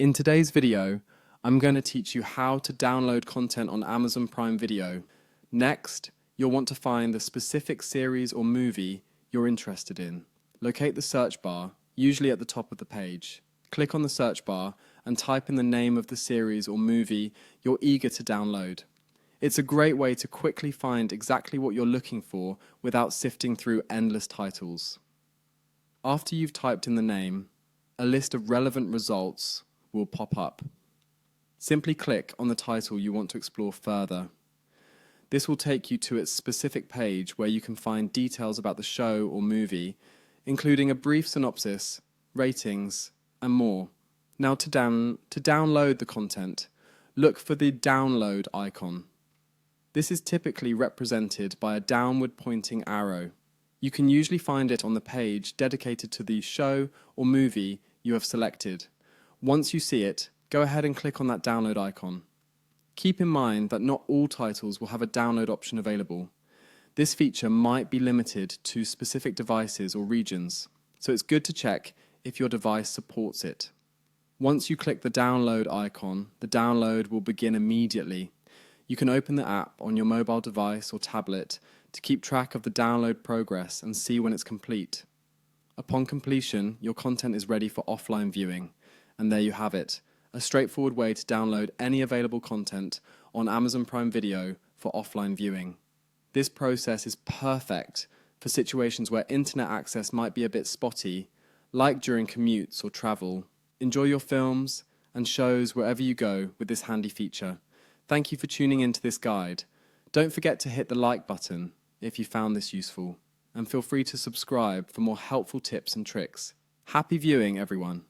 In today's video, I'm going to teach you how to download content on Amazon Prime Video. Next, you'll want to find the specific series or movie you're interested in. Locate the search bar, usually at the top of the page. Click on the search bar and type in the name of the series or movie you're eager to download. It's a great way to quickly find exactly what you're looking for without sifting through endless titles. After you've typed in the name, a list of relevant results will pop up. Simply click on the title you want to explore further. This will take you to its specific page where you can find details about the show or movie, including a brief synopsis, ratings, and more. Now to download the content, look for the download icon. This is typically represented by a downward pointing arrow. You can usually find it on the page dedicated to the show or movie you have selected. Once you see it, go ahead and click on that download icon. Keep in mind that not all titles will have a download option available. This feature might be limited to specific devices or regions, so it's good to check if your device supports it. Once you click the download icon, the download will begin immediately. You can open the app on your mobile device or tablet to keep track of the download progress and see when it's complete. Upon completion, your content is ready for offline viewing, and there you have it, a straightforward way to download any available content on Amazon Prime Video for offline viewing. This process is perfect for situations where internet access might be a bit spotty, like during commutes or travel. Enjoy your films and shows wherever you go with this handy feature. Thank you for tuning into this guide. Don't forget to hit the like button if you found this useful, and feel free to subscribe for more helpful tips and tricks. Happy viewing, everyone.